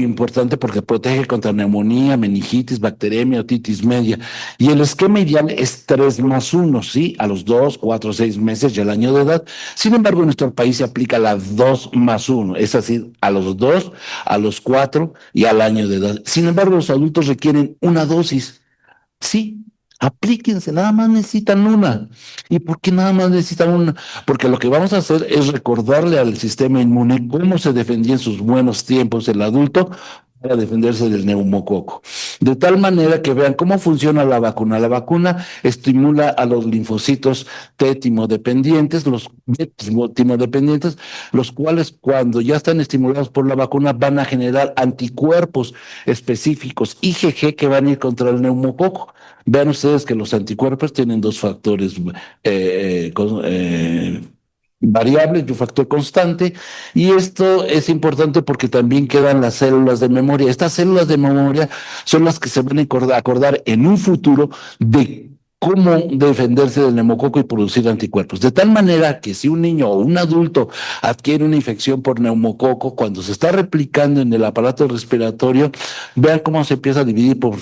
S4: importante porque protege contra neumonía, meningitis, bacteremia, otitis media. Y el esquema ideal es 3+1, ¿sí? A los 2, 4, 6 meses y al año de edad. Sin embargo, en nuestro país se aplica la 2+1, es decir, a los 2, a los 4 y al año de edad. Sin embargo, los adultos requieren una dosis. Sí, aplíquense, nada más necesitan una. ¿Y por qué nada más necesitan una? Porque lo que vamos a hacer es recordarle al sistema inmune cómo se defendía en sus buenos tiempos el adulto para defenderse del neumococo. De tal manera que vean cómo funciona la vacuna. La vacuna estimula a los linfocitos T timodependientes, los B timodependientes, los cuales cuando ya están estimulados por la vacuna van a generar anticuerpos específicos, IgG, que van a ir contra el neumococo. Vean ustedes que los anticuerpos tienen dos factores variables y un factor constante, y esto es importante porque también quedan las células de memoria. Estas células de memoria son las que se van a acordar en un futuro de cómo defenderse del neumococo y producir anticuerpos. De tal manera que si un niño o un adulto adquiere una infección por neumococo, cuando se está replicando en el aparato respiratorio, vean cómo se empieza a dividir por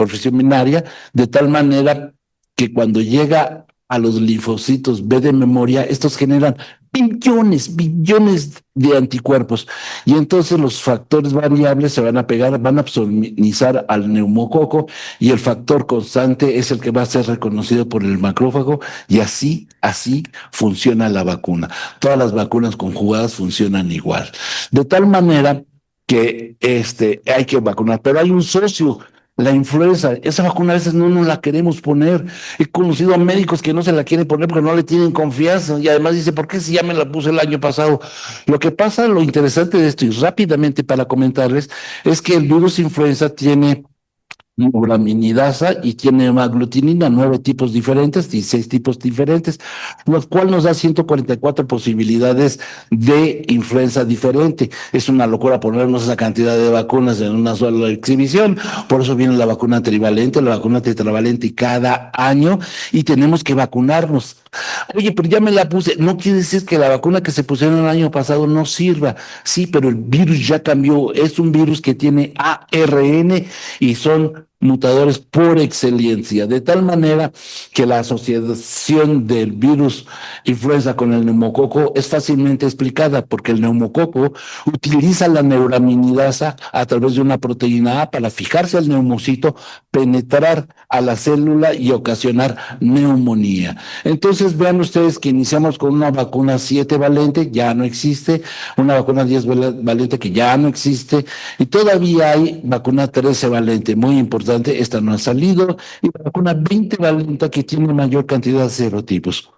S4: fisión binaria, de tal manera que cuando llega a los linfocitos B de memoria, estos generan billones de anticuerpos. Y entonces los factores variables se van a pegar, van a opsonizar al neumococo, y el factor constante es el que va a ser reconocido por el macrófago, y así funciona la vacuna. Todas las vacunas conjugadas funcionan igual. De tal manera que hay que vacunar, pero hay un socio. La influenza, esa vacuna a veces no nos la queremos poner. He conocido a médicos que no se la quieren poner porque no le tienen confianza, y además dice, ¿por qué si ya me la puse el año pasado? Lo que pasa, lo interesante de esto, y rápidamente para comentarles, es que el virus influenza tiene neuraminidasa y tiene aglutinina, 9 tipos diferentes, 16 tipos diferentes, lo cual nos da 144 posibilidades de influenza diferente. Es una locura ponernos esa cantidad de vacunas en una sola exhibición, por eso viene la vacuna trivalente, la vacuna tetravalente cada año, y tenemos que vacunarnos. Oye, pero ya me la puse. No quiere decir que la vacuna que se pusieron el año pasado no sirva. Sí, pero el virus ya cambió. Es un virus que tiene ARN y son mutadores por excelencia, de tal manera que la asociación del virus influenza con el neumococo es fácilmente explicada, porque el neumococo utiliza la neuraminidasa a través de una proteína A para fijarse al neumocito, penetrar a la célula y ocasionar neumonía. Entonces vean ustedes que iniciamos con una vacuna 7 valente, ya no existe, una vacuna 10 valente que ya no existe, y todavía hay vacuna 13 valente, muy importante. Esta no ha salido, y la vacuna 20 valente que tiene mayor cantidad de serotipos.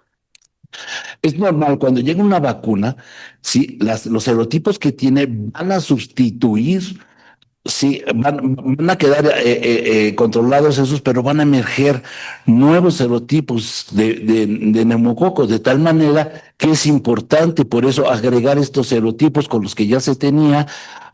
S4: Es normal cuando llega una vacuna, sí, los serotipos que tiene van a sustituir Sí, van a quedar controlados esos, pero van a emerger nuevos serotipos de neumococo, de tal manera que es importante, por eso, agregar estos serotipos con los que ya se tenía,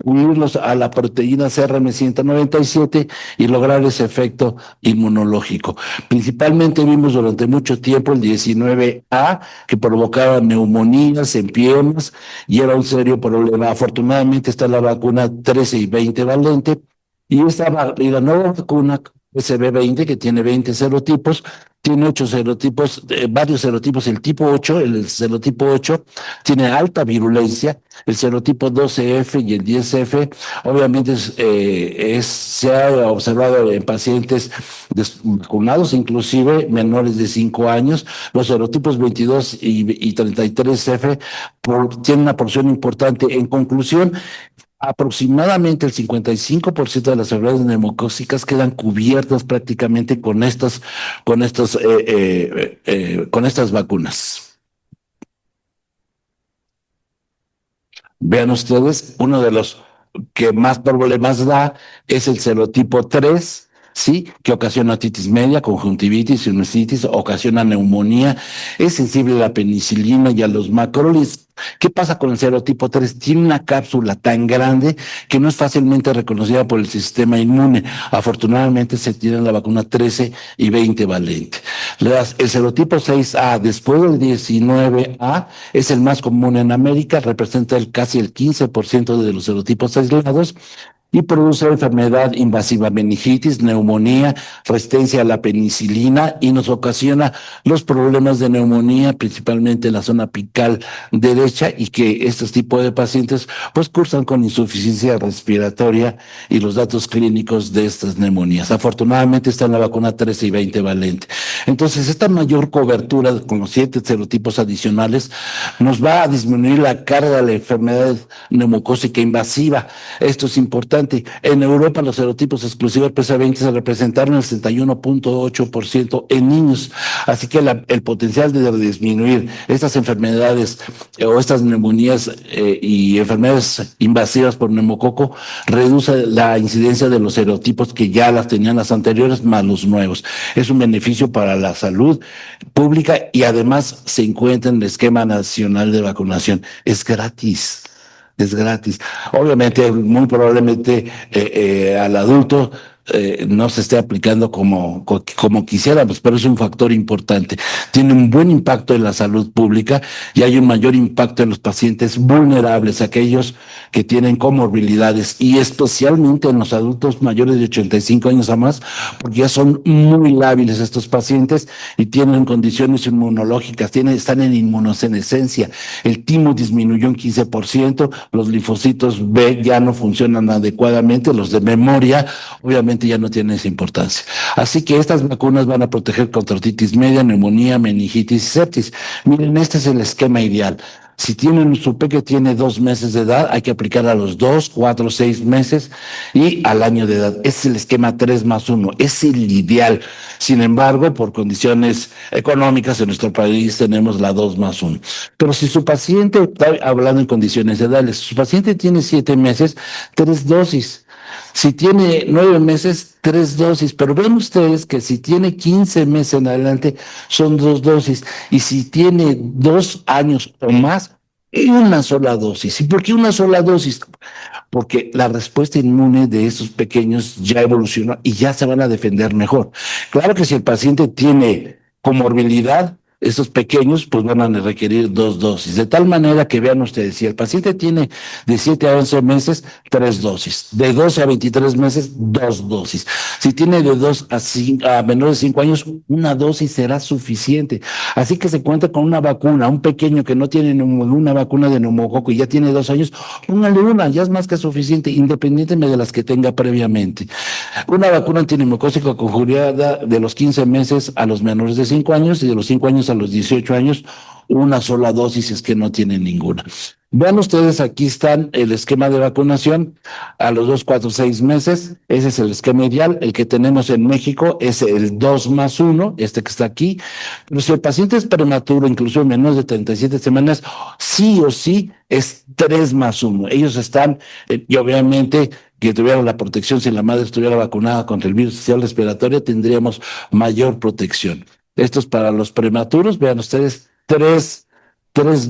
S4: unirlos a la proteína CRM197 y lograr ese efecto inmunológico. Principalmente vimos durante mucho tiempo el 19A, que provocaba neumonías en piernas y era un serio problema. Afortunadamente está la vacuna 13 y 20 valente y la nueva vacuna SB20, que tiene 20 serotipos, tiene 8 serotipos, varios serotipos. El tipo 8, el serotipo 8, tiene alta virulencia. El serotipo 12F y el 10F, obviamente, se ha observado en pacientes vacunados, inclusive menores de 5 años. Los serotipos 22 y 33F tienen una porción importante. En conclusión, aproximadamente el 55% de las enfermedades neumocócicas quedan cubiertas prácticamente con estas vacunas. Vean ustedes, uno de los que más problemas da es el serotipo 3, ¿sí? Que ocasiona otitis media, conjuntivitis, sinusitis, ocasiona neumonía, es sensible a la penicilina y a los macrólidos. ¿Qué pasa con el serotipo 3? Tiene una cápsula tan grande que no es fácilmente reconocida por el sistema inmune. Afortunadamente se tiene la vacuna 13 y 20 valente. El serotipo 6A, después del 19A, es el más común en América, representa casi el 15% de los serotipos aislados y produce enfermedad invasiva, meningitis, neumonía, resistencia a la penicilina, y nos ocasiona los problemas de neumonía, principalmente en la zona apical derecha, y que estos tipos de pacientes pues cursan con insuficiencia respiratoria y los datos clínicos de estas neumonías. Afortunadamente está en la vacuna 13 y 20 valente. Entonces, esta mayor cobertura con los 7 serotipos adicionales nos va a disminuir la carga de la enfermedad neumocócica invasiva. Esto es importante. En Europa, los serotipos exclusivos PC20 se representaron el 61.8% en niños. Así que el potencial de disminuir estas enfermedades o estas neumonías y enfermedades invasivas por neumococo reduce la incidencia de los serotipos que ya las tenían las anteriores más los nuevos. Es un beneficio para la salud pública y además se encuentra en el esquema nacional de vacunación. Es gratis. Es gratis. Obviamente, muy probablemente al adulto no se esté aplicando como quisiéramos, pero es un factor importante. Tiene un buen impacto en la salud pública y hay un mayor impacto en los pacientes vulnerables, aquellos que tienen comorbilidades, y especialmente en los adultos mayores de 85 años a más, porque ya son muy lábiles estos pacientes y tienen condiciones inmunológicas, están en inmunosenescencia. El timo disminuyó un 15%, los linfocitos B ya no funcionan adecuadamente, los de memoria obviamente ya no tienen esa importancia. Así que estas vacunas van a proteger contra otitis media, neumonía, meningitis y sepsis. Miren, este es el esquema ideal. Si tienen su peque tiene 2 meses de edad, hay que aplicar a los 2, 4, 6 meses y al año de edad. Es el esquema 3+1, es el ideal. Sin embargo, por condiciones económicas en nuestro país tenemos la 2+1. Pero si su paciente, está hablando en condiciones edades, su paciente tiene 7 meses, 3 dosis. Si tiene 9 meses, 3 dosis, pero ven ustedes que si tiene 15 meses en adelante, son 2 dosis, y si tiene 2 años o más, una sola dosis. ¿Y por qué una sola dosis? Porque la respuesta inmune de esos pequeños ya evolucionó y ya se van a defender mejor. Claro que si el paciente tiene comorbilidad, estos pequeños pues van a requerir 2 dosis, de tal manera que vean ustedes, si el paciente tiene de 7 a 11 meses, 3 dosis, de 12 a 23 meses, 2 dosis. Si tiene de 2 a menores de 5 años, una dosis será suficiente. Así que se cuenta con una vacuna. Un pequeño que no tiene una vacuna de neumococo y ya tiene 2 años, póngale una, ya es más que suficiente, independientemente de las que tenga previamente. Una vacuna antineumocócica conjugada de los 15 meses a los menores de 5 años y de los 5 años a los 18 años, una sola dosis, es que no tienen ninguna. Vean ustedes, aquí están el esquema de vacunación a los 2, 4, 6 meses. Ese es el esquema ideal. El que tenemos en México es el 2+1, este que está aquí. Pero si el paciente es prematuro, incluso menos de 37 semanas, sí o sí es 3+1. Ellos están, y obviamente que tuviera la protección, si la madre estuviera vacunada contra el virus social respiratorio, tendríamos mayor protección. Esto es para los prematuros. Vean ustedes, tres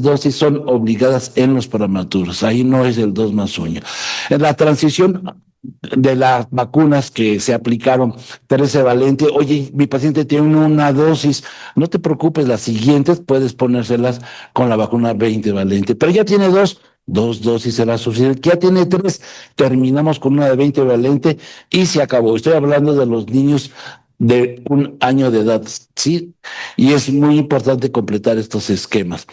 S4: dosis son obligadas en los prematuros. Ahí no es el 2+1. En la transición de las vacunas que se aplicaron, 13 valente, oye, mi paciente tiene una dosis, no te preocupes, las siguientes puedes ponérselas con la vacuna 20 valente, pero ya tiene dos dosis será suficiente, ya tiene tres, terminamos con una de 20 valente y se acabó. Estoy hablando de los niños de 1 año de edad, ¿sí? Y es muy importante completar estos esquemas.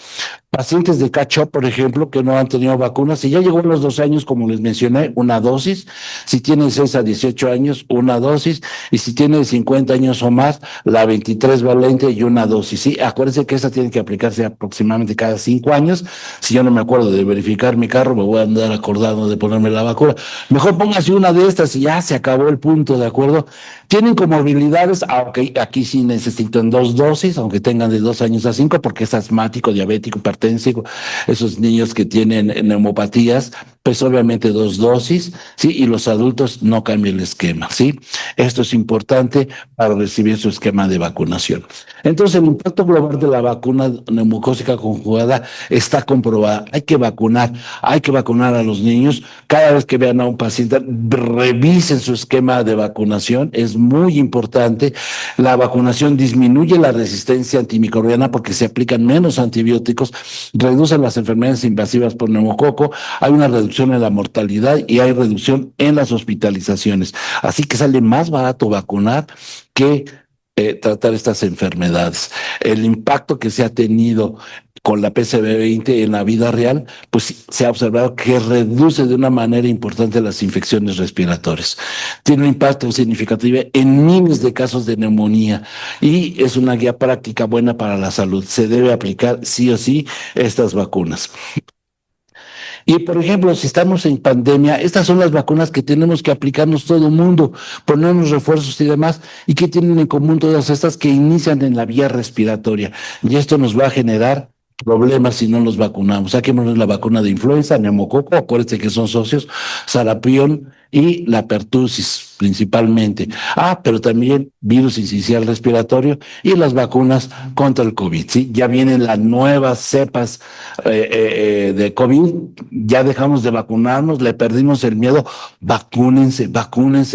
S4: Pacientes de catch-up, por ejemplo, que no han tenido vacunas, si ya llegó a los 2 años, como les mencioné, una dosis. Si tienen 6 a 18 años, una dosis. Y si tienen 50 años o más, la 23 valente y una dosis. Sí, acuérdense que esa tiene que aplicarse aproximadamente cada 5 años. Si yo no me acuerdo de verificar mi carro, me voy a andar acordando de ponerme la vacuna. Mejor póngase una de estas y ya se acabó el punto, ¿de acuerdo? Tienen comorbilidades, aunque aquí sí necesitan 2 dosis, aunque tengan de 2 años a 5, porque es asmático, diabético, hipertensivo, esos niños que tienen neumopatías, pues obviamente 2 dosis, ¿sí? Y los adultos no cambian el esquema, ¿sí? Esto es importante para recibir su esquema de vacunación. Entonces, el impacto global de la vacuna neumocócica conjugada está comprobada. Hay que vacunar a los niños. Cada vez que vean a un paciente, revisen su esquema de vacunación. Es muy importante. La vacunación disminuye la resistencia antimicrobiana porque se aplican menos antibióticos, reducen las enfermedades invasivas por neumococo, hay una reducción en la mortalidad y hay reducción en las hospitalizaciones. Así que sale más barato vacunar que tratar estas enfermedades. El impacto que se ha tenido con la PCV20 en la vida real, pues se ha observado que reduce de una manera importante las infecciones respiratorias. Tiene un impacto significativo en miles de casos de neumonía y es una guía práctica buena para la salud. Se debe aplicar sí o sí estas vacunas. Y por ejemplo, si estamos en pandemia, estas son las vacunas que tenemos que aplicarnos todo el mundo, ponernos refuerzos y demás. ¿Y qué tienen en común todas estas? Que inician en la vía respiratoria? Y esto nos va a generar problemas si no los vacunamos. Saquémonos la vacuna de influenza, neumococo, acuérdense que son socios, sarampión y la pertussis principalmente. Pero también virus incisional respiratorio y las vacunas contra el COVID, ¿sí? Ya vienen las nuevas cepas de COVID, ya dejamos de vacunarnos, le perdimos el miedo. Vacúnense,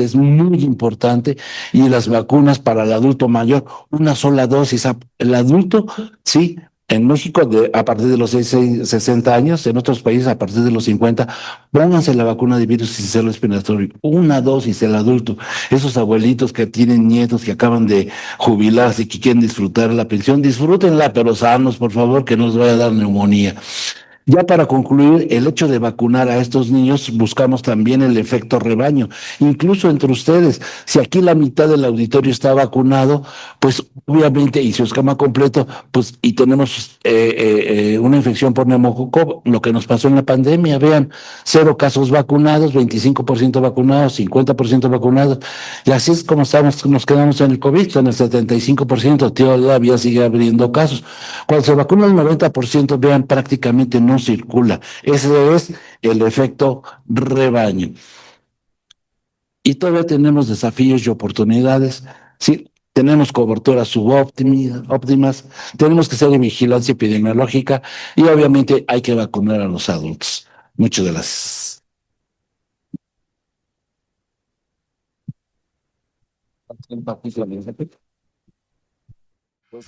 S4: es muy importante. Y las vacunas para el adulto mayor, una sola dosis. El adulto, sí. En México, a partir de los 60 años, en otros países a partir de los 50, pónganse la vacuna de virus sincero respiratorio, una dosis el adulto. Esos abuelitos que tienen nietos que acaban de jubilarse y que quieren disfrutar la pensión, disfrútenla, pero sanos, por favor, que no les vaya a dar neumonía. Ya para concluir, el hecho de vacunar a estos niños, buscamos también el efecto rebaño, incluso entre ustedes. Si aquí la mitad del auditorio está vacunado, pues obviamente, y su esquema completo, pues, y tenemos una infección por neumococo, lo que nos pasó en la pandemia, vean, 0 casos vacunados, 25% vacunados, 50% vacunados, y así es como nos quedamos en el COVID, en el 75%, todavía sigue abriendo casos. Cuando se vacuna el 90%, vean, prácticamente no circula. Ese es el efecto rebaño. Y todavía tenemos desafíos y oportunidades. Sí, tenemos coberturas subóptimas, tenemos que hacer vigilancia epidemiológica y obviamente hay que vacunar a los adultos. Muchas gracias. Pues